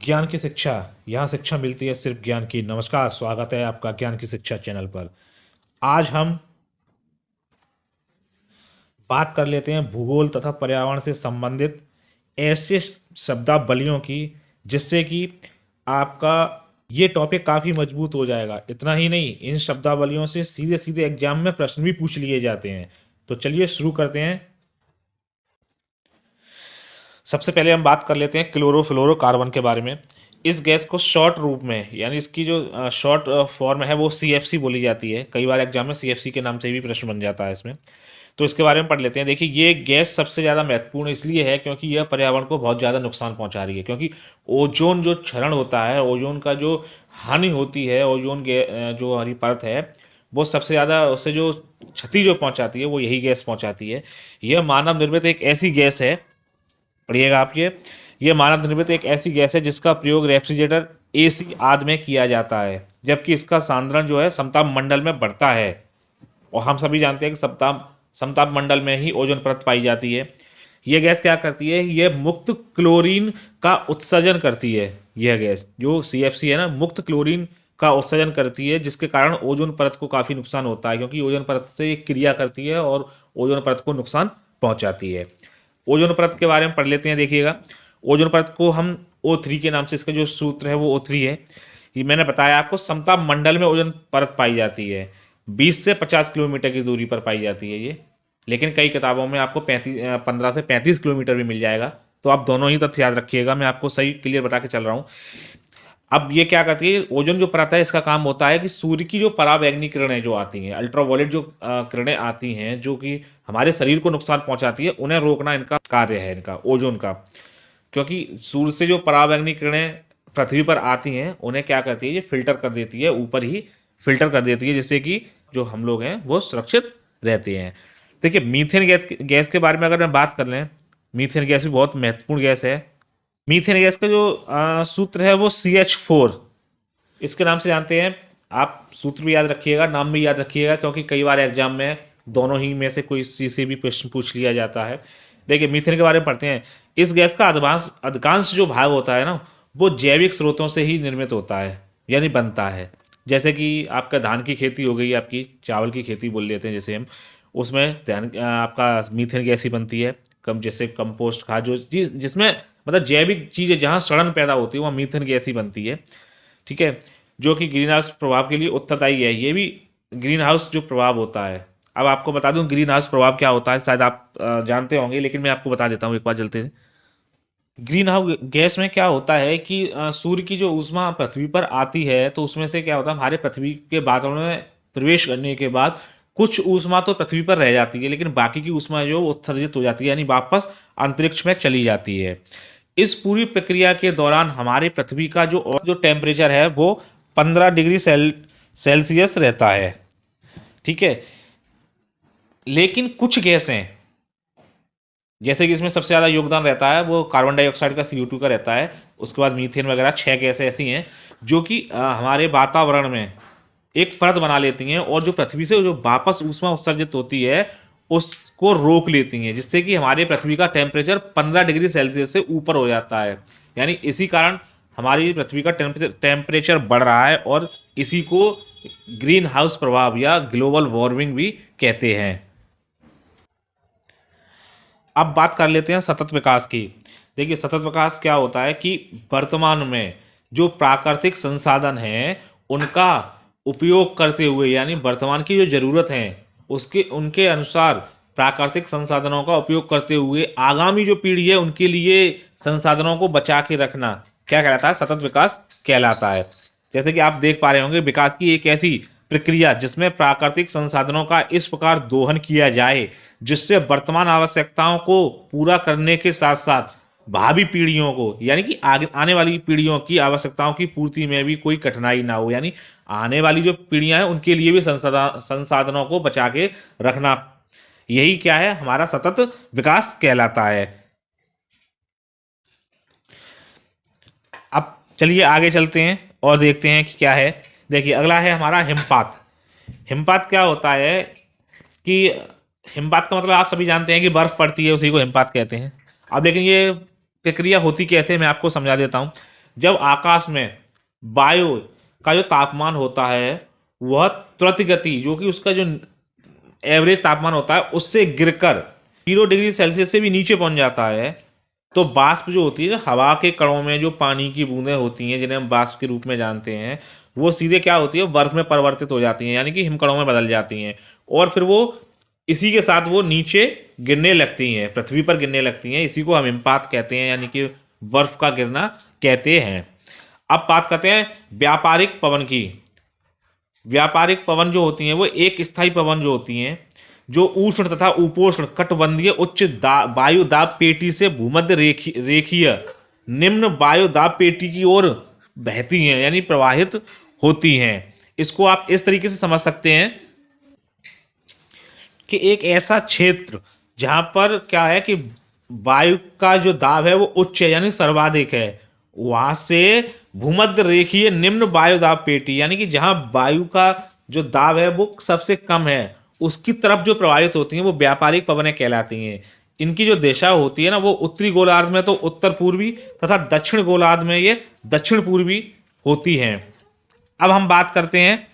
ज्ञान की शिक्षा। यहाँ शिक्षा मिलती है सिर्फ ज्ञान की। नमस्कार, स्वागत है आपका ज्ञान की शिक्षा चैनल पर। आज हम बात कर लेते हैं भूगोल तथा पर्यावरण से संबंधित ऐसे शब्दावलियों की, जिससे कि आपका ये टॉपिक काफ़ी मजबूत हो जाएगा। इतना ही नहीं, इन शब्दावलियों से सीधे सीधे एग्जाम में प्रश्न भी पूछ लिए जाते हैं। तो चलिए शुरू करते हैं। सबसे पहले हम बात कर लेते हैं क्लोरोफ्लोरोकार्बन के बारे में। इस गैस को शॉर्ट रूप में, यानी इसकी जो शॉर्ट फॉर्म है वो सीएफसी बोली जाती है। कई बार एग्जाम में सीएफसी के नाम से भी प्रश्न बन जाता है इसमें। तो इसके बारे में पढ़ लेते हैं। देखिए, ये गैस सबसे ज़्यादा महत्वपूर्ण इसलिए है क्योंकि यह पर्यावरण को बहुत ज़्यादा नुकसान पहुंचा रही है। क्योंकि ओजोन जो क्षरण होता है, ओजोन का जो हानि होती है, जो हमारी परत है, वो सबसे ज़्यादा उससे जो क्षति जो पहुंचाती है वो यही गैस पहुंचाती है। यह मानव निर्मित एक ऐसी गैस है, पढ़िएगा आप ये मानव निर्मित एक ऐसी गैस है जिसका प्रयोग रेफ्रिजरेटर, एसी आदि में किया जाता है, जबकि इसका सांद्रण जो है समताप मंडल में बढ़ता है। और हम सभी जानते हैं कि समताप समताप मंडल में ही ओजोन परत पाई जाती है। यह गैस क्या करती है? यह मुक्त क्लोरीन का उत्सर्जन करती है। यह गैस जो सीएफसी है ना, मुक्त क्लोरीन का उत्सर्जन करती है, जिसके कारण ओजोन परत को काफ़ी नुकसान होता है, क्योंकि ओजोन परत से ये क्रिया करती है और ओजोन परत को नुकसान पहुंचाती है। ओजोन परत के बारे में पढ़ लेते हैं। देखिएगा, ओजोन परत को हम O3 के नाम से, इसका जो सूत्र है वो O3 है। ये मैंने बताया आपको, समताप मंडल में ओजोन परत पाई जाती है। 20 से 50 किलोमीटर की दूरी पर पाई जाती है ये। लेकिन कई किताबों में आपको 15 से 35 किलोमीटर भी मिल जाएगा। तो आप दोनों ही तथ्य याद रखिएगा, मैं आपको सही क्लियर बता के चल रहा हूँ। अब ये क्या करती है? ओजोन जो परत है, इसका काम होता है कि सूर्य की जो पराबैंगनी किरणें जो आती हैं, अल्ट्रावायलेट जो किरणें आती हैं, जो कि हमारे शरीर को नुकसान पहुंचाती है, उन्हें रोकना इनका कार्य है, इनका ओजोन का। क्योंकि सूर्य से जो पराबैंगनी किरणें पृथ्वी पर आती हैं, उन्हें क्या करती है? ये फिल्टर कर देती है, ऊपर ही फिल्टर कर देती है, जिससे कि जो हम लोग हैं वो सुरक्षित रहते हैं। देखिए, मीथेन गैस के बारे में अगर मैं बात कर लें, मीथेन गैस भी बहुत महत्वपूर्ण गैस है। मीथेन गैस का जो सूत्र है वो CH4, इसके नाम से जानते हैं आप। सूत्र भी याद रखिएगा, नाम भी याद रखिएगा, क्योंकि कई बार एग्जाम में दोनों ही में से कोई चीज से भी प्रश्न पूछ लिया जाता है। देखिए, मीथेन के बारे में पढ़ते हैं। इस गैस का अधिकांश अधिकांश जो भाग होता है ना, वो जैविक स्रोतों से ही निर्मित होता है, यानी बनता है। जैसे कि आपका धान की खेती हो गई, आपकी चावल की खेती बोल लेते हैं जैसे हम, उसमें आपका मीथेन गैस ही बनती है। कम जैसे कंपोस्ट खाद, जो चीज जिसमें मतलब जैविक चीज़ें जहाँ सड़न पैदा होती है, वहाँ मीथेन गैस ही बनती है। ठीक है, जो कि ग्रीन हाउस प्रभाव के लिए उत्तरदायी है। ये भी ग्रीन हाउस जो प्रभाव होता है। अब आपको बता दूं ग्रीन हाउस प्रभाव क्या होता है, शायद आप जानते होंगे, लेकिन मैं आपको बता देता हूँ एक बार चलते हैं। ग्रीन हाउस गैस में क्या होता है कि सूर्य की जो ऊष्मा पृथ्वी पर आती है, तो उसमें से क्या होता है, हमारे पृथ्वी के वातावरण में प्रवेश करने के बाद कुछ ऊष्मा तो पृथ्वी पर रह जाती है, लेकिन बाकी की ऊष्मा जो उत्सर्जित हो जाती है, यानी वापस अंतरिक्ष में चली जाती है। इस पूरी प्रक्रिया के दौरान हमारे पृथ्वी का जो टेम्परेचर है वो 15 डिग्री सेल्सियस रहता है। ठीक है, लेकिन कुछ गैसें, जैसे कि इसमें सबसे ज़्यादा योगदान रहता है वो कार्बन डाइऑक्साइड का, CO2 का रहता है। उसके बाद मीथेन वगैरह 6 गैसें ऐसी हैं जो कि हमारे वातावरण में एक परत बना लेती हैं, और जो पृथ्वी से जो वापस ऊष्मा उत्सर्जित होती है उसको रोक लेती हैं, जिससे कि हमारे पृथ्वी का टेम्परेचर 15 डिग्री सेल्सियस से ऊपर हो जाता है। यानी इसी कारण हमारी पृथ्वी का टेम्परेचर बढ़ रहा है, और इसी को ग्रीन हाउस प्रभाव या ग्लोबल वार्मिंग भी कहते हैं। अब बात कर लेते हैं सतत विकास की। देखिए, सतत विकास क्या होता है कि वर्तमान में जो प्राकृतिक संसाधन हैं उनका उपयोग करते हुए, यानी वर्तमान की जो ज़रूरत है उसके उनके अनुसार प्राकृतिक संसाधनों का उपयोग करते हुए आगामी जो पीढ़ी है उनके लिए संसाधनों को बचा के रखना क्या कहलाता है? सतत विकास कहलाता है। जैसे कि आप देख पा रहे होंगे, विकास की एक ऐसी प्रक्रिया जिसमें प्राकृतिक संसाधनों का इस प्रकार दोहन किया जाए जिससे वर्तमान आवश्यकताओं को पूरा करने के साथ साथ भावी पीढ़ियों को, यानी कि आगे आने वाली पीढ़ियों की आवश्यकताओं की पूर्ति में भी कोई कठिनाई ना हो, यानी आने वाली जो पीढ़ियां हैं उनके लिए भी संसाधनों को बचा के रखना, यही क्या है? हमारा सतत विकास कहलाता है। अब चलिए आगे चलते हैं और देखते हैं कि क्या है। देखिए, अगला है हमारा हिमपात। हिमपात क्या होता है कि हिमपात का मतलब आप सभी जानते हैं कि बर्फ पड़ती है, उसी को हिमपात कहते हैं। अब लेकिन ये प्रक्रिया होती कैसे, मैं आपको समझा देता हूँ। जब आकाश में वायु का जो तापमान होता है वह त्वरित गति, जो कि उसका जो एवरेज तापमान होता है उससे गिरकर 0 डिग्री सेल्सियस से भी नीचे पहुंच जाता है, तो वाष्प जो होती है, हवा के कणों में जो पानी की बूंदें होती हैं जिन्हें हम वाष्प के रूप में जानते हैं, वो सीधे क्या होती है, बर्फ में परिवर्तित हो जाती हैं, यानी कि हिमकणों में बदल जाती हैं। और फिर वो इसी के साथ वो नीचे गिरने लगती हैं, पृथ्वी पर गिरने लगती हैं। इसी को हम हिमपात कहते हैं, यानी कि बर्फ का गिरना कहते हैं। अब बात करते हैं व्यापारिक पवन की। व्यापारिक पवन जो होती हैं वो एक स्थायी पवन जो होती हैं, जो उष्ण तथा उपोष्ण कटिबंधीय उच्च वायु दाब पेटी से भूमध्य रेखीय निम्न वायु दाब पेटी की ओर बहती हैं, यानी प्रवाहित होती हैं। इसको आप इस तरीके से समझ सकते हैं कि एक ऐसा क्षेत्र जहां पर क्या है कि वायु का जो दाब है वो उच्च है, यानी सर्वाधिक है, वहां से भूमध्य रेखीय निम्न वायु दाब पेटी, यानी कि जहां वायु का जो दाब है वो सबसे कम है, उसकी तरफ जो प्रवाहित होती हैं वो व्यापारिक पवनें कहलाती हैं। इनकी जो दिशा होती है ना, वो उत्तरी गोलार्ध में तो उत्तर पूर्वी तथा दक्षिण गोलार्ध में ये दक्षिण पूर्वी होती हैं। अब हम बात करते हैं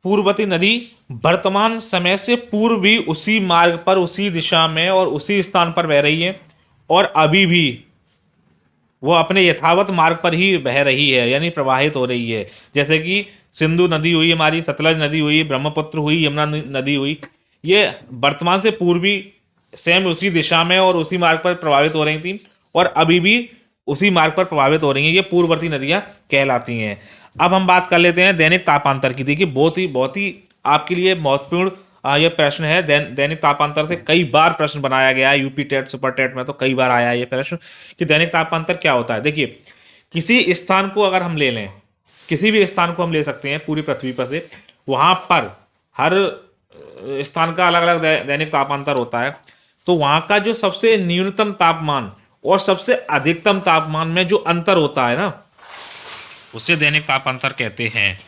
पूर्ववती नदी वर्तमान समय से पूर्व भी उसी मार्ग पर, उसी दिशा में और उसी स्थान पर बह रही है, और अभी भी वो अपने यथावत मार्ग पर ही बह रही है, यानी प्रवाहित हो रही है। जैसे कि सिंधु नदी हुई हमारी, सतलज नदी हुई, ब्रह्मपुत्र हुई, यमुना नदी हुई, ये वर्तमान से पूर्वी सेम उसी दिशा में और उसी मार्ग पर प्रभावित हो रही थी, और अभी भी उसी मार्ग पर प्रभावित हो रही हैं। ये पूर्ववर्ती नदियां कहलाती हैं। अब हम बात कर लेते हैं दैनिक तापांतर की। देखिए बहुत ही आपके लिए महत्वपूर्ण ये प्रश्न है। दैनिक तापांतर से कई बार प्रश्न बनाया गया है, यूपी टेट, सुपर टेट में तो कई बार आया है ये प्रश्न कि दैनिक तापांतर क्या होता है। देखिए, किसी स्थान को अगर हम ले लें, किसी भी स्थान को हम ले सकते हैं पूरी पृथ्वी पर से, वहाँ पर हर स्थान का अलग अलग दैनिक तापांतर होता है। तो वहाँ का जो सबसे न्यूनतम तापमान और सबसे अधिकतम तापमान में जो अंतर होता है ना, उसे दैनिक तापांतर कहते हैं।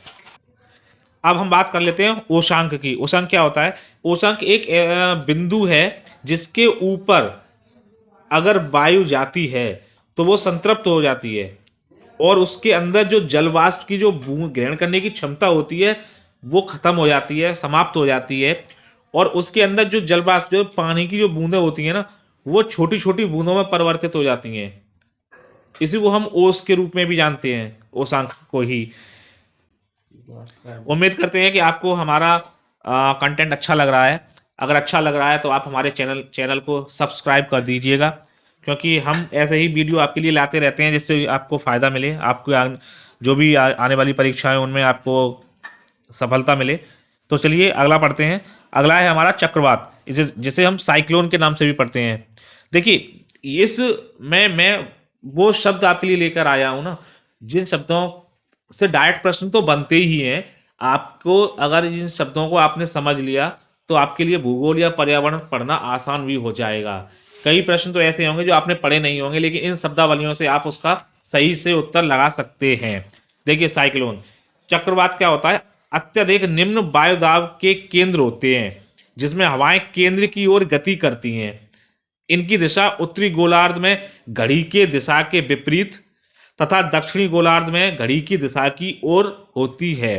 अब हम बात कर लेते हैं उषांक की। उषांक क्या होता है? उषांक एक बिंदु है जिसके ऊपर अगर वायु जाती है तो वो संतृप्त हो जाती है, और उसके अंदर जो जल वाष्प की जो ग्रहण करने की क्षमता होती है वो खत्म हो जाती है, समाप्त हो जाती है, और उसके अंदर जो जल वाष्प, जो पानी की जो बूंदें होती हैं ना, वो छोटी छोटी बूंदों में परिवर्तित हो जाती हैं। इसी को हम ओस के रूप में भी जानते हैं, ओसांक को ही। उम्मीद करते हैं कि आपको हमारा कंटेंट अच्छा लग रहा है। अगर अच्छा लग रहा है तो आप हमारे चैनल को सब्सक्राइब कर दीजिएगा, क्योंकि हम ऐसे ही वीडियो आपके लिए लाते रहते हैं जिससे आपको फ़ायदा मिले, आपको जो भी आने वाली परीक्षाएं उनमें आपको सफलता मिले। तो चलिए अगला पढ़ते हैं। अगला है हमारा चक्रवात, जिसे हम साइक्लोन के नाम से भी पढ़ते हैं। देखिए, इस मैं वो शब्द आपके लिए लेकर आया हूँ ना, जिन शब्दों से डायरेक्ट प्रश्न तो बनते ही हैं। आपको अगर इन शब्दों को आपने समझ लिया तो आपके लिए भूगोल या पर्यावरण पढ़ना आसान भी हो जाएगा। कई प्रश्न तो ऐसे होंगे जो आपने पढ़े नहीं होंगे, लेकिन इन शब्दावलियों से आप उसका सही से उत्तर लगा सकते हैं। देखिए, साइक्लोन, चक्रवात क्या होता है? अत्यधिक निम्न वायु दाब के केंद्र होते हैं जिसमें हवाएं केंद्र की ओर गति करती हैं। इनकी दिशा उत्तरी गोलार्ध में घड़ी के दिशा के विपरीत तथा दक्षिणी गोलार्ध में घड़ी की दिशा की ओर होती है।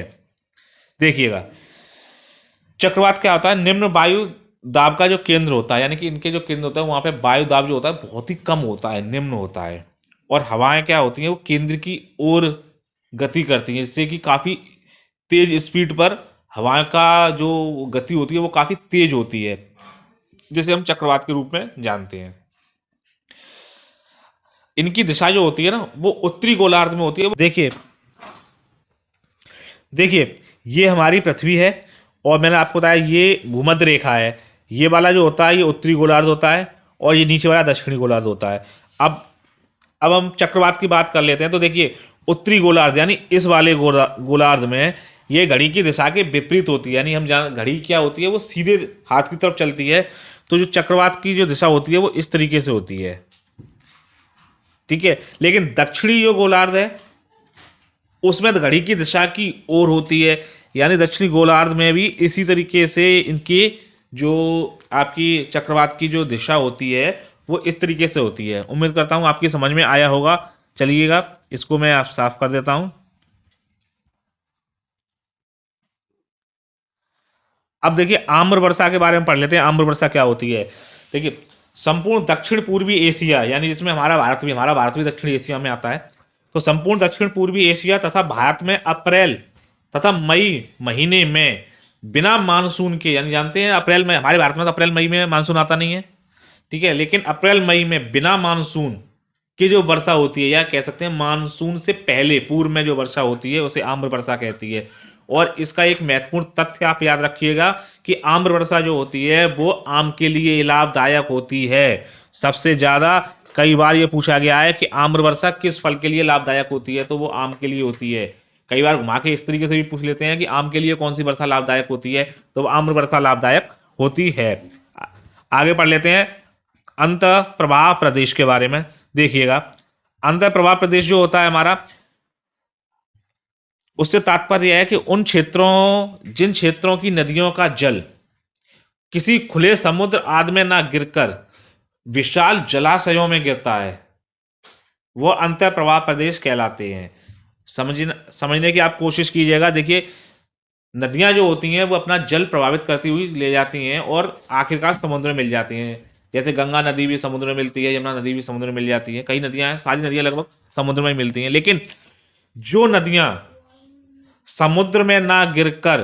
देखिएगा, चक्रवात क्या होता है? निम्न वायु दाब का जो केंद्र होता है, यानी कि इनके जो केंद्र होता है वहां पे वायु दाब जो होता है बहुत ही कम होता है, निम्न होता है, और हवाएं क्या होती हैं, वो केंद्र की ओर गति करती हैं, जिससे कि काफी तेज स्पीड पर हवा का जो गति होती है वो काफी तेज होती है, जिसे हम चक्रवात के रूप में जानते हैं। इनकी दिशा जो होती है ना, वो उत्तरी गोलार्ध में होती है। देखिए, ये हमारी पृथ्वी है, और मैंने आपको बताया ये भूमध्य रेखा है। ये वाला जो होता है ये उत्तरी गोलार्ध होता है, और ये नीचे वाला दक्षिणी गोलार्ध होता है। अब हम चक्रवात की बात कर लेते हैं। तो देखिए, उत्तरी गोलार्ध यानी इस वाले गोलार्ध में ये घड़ी की दिशा के विपरीत होती है, यानी हम घड़ी क्या होती है, वो सीधे हाथ की तरफ चलती है। तो जो चक्रवात की जो दिशा होती है वो इस तरीके से होती है, ठीक है। लेकिन दक्षिणी जो गोलार्ध है उसमें तो घड़ी की दिशा की ओर होती है, यानी दक्षिणी गोलार्ध में भी इसी तरीके से इनकी जो आपकी चक्रवात की जो दिशा होती है वो इस तरीके से होती है। उम्मीद करता हूँ आपकी समझ में आया होगा। चलिएगा, इसको मैं आप साफ कर देता हूं। अब देखिए आम्र वर्षा के बारे में पढ़ लेते हैं। आम्र वर्षा क्या होती है? देखिए, संपूर्ण दक्षिण पूर्वी एशिया, यानी जिसमें हमारा भारत भी दक्षिण एशिया में आता है, तो संपूर्ण दक्षिण पूर्वी एशिया तथा भारत में अप्रैल तथा मई महीने में बिना मानसून के, यानी जानते हैं अप्रैल में, हमारे भारत में तो अप्रैल मई में मानसून आता नहीं है, ठीक है, लेकिन अप्रैल मई में बिना मानसून की जो वर्षा होती है, या कह सकते हैं मानसून से पहले पूर्व में जो वर्षा होती है, उसे आम्र वर्षा कहती है। और इसका एक महत्वपूर्ण तथ्य आप याद रखिएगा कि आम्र वर्षा जो होती है वो आम के लिए लाभदायक होती है सबसे ज्यादा। कई बार ये पूछा गया है कि आम्र वर्षा किस फल के लिए लाभदायक होती है, तो वो आम के लिए होती है। कई बार घुमा के इस तरीके से भी पूछ लेते हैं कि आम के लिए कौन सी वर्षा लाभदायक होती है, तो वो आम्र वर्षा लाभदायक होती है। आगे पढ़ लेते हैं अंत प्रवाह प्रदेश के बारे में। देखिएगा, अंत प्रवाह प्रदेश जो होता है हमारा, उससे तात्पर्य है कि उन क्षेत्रों, जिन क्षेत्रों की नदियों का जल किसी खुले समुद्र आदि में ना गिरकर विशाल जलाशयों में गिरता है, वो अंत प्रवाह प्रदेश कहलाते हैं। समझने की आप कोशिश कीजिएगा। देखिए, नदियां जो होती हैं वो अपना जल प्रभावित करती हुई ले जाती हैं और आखिरकार समुद्र में मिल जाती हैं। जैसे गंगा नदी भी समुद्र में मिलती है, यमुना नदी भी समुद्र में मिल जाती है। कई नदियां हैं, सारी नदियां लगभग समुद्र में मिलती हैं, लेकिन जो नदियां समुद्र में ना गिरकर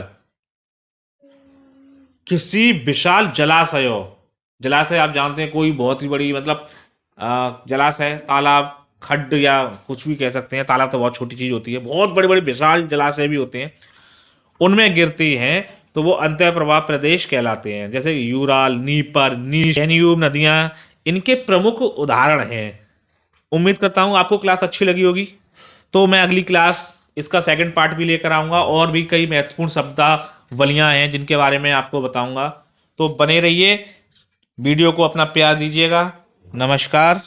किसी विशाल जलाशय आप जानते हैं, कोई बहुत ही बड़ी, मतलब जलाशय, तालाब, खड्ड या कुछ भी कह सकते हैं। तालाब तो बहुत छोटी चीज होती है, बहुत बड़े बड़े विशाल जलाशय भी होते हैं, उनमें गिरती हैं तो वो अंतः प्रवाह प्रदेश कहलाते हैं। जैसे यूराल, नीपर, नीश, डैन्यूब नदियां इनके प्रमुख उदाहरण हैं। उम्मीद करता हूं आपको क्लास अच्छी लगी होगी। तो मैं अगली क्लास इसका सेकंड पार्ट भी लेकर आऊंगा, और भी कई महत्वपूर्ण शब्दावलियां हैं जिनके बारे में आपको बताऊंगा। तो बने रहिए, वीडियो को अपना प्यार दीजिएगा। नमस्कार।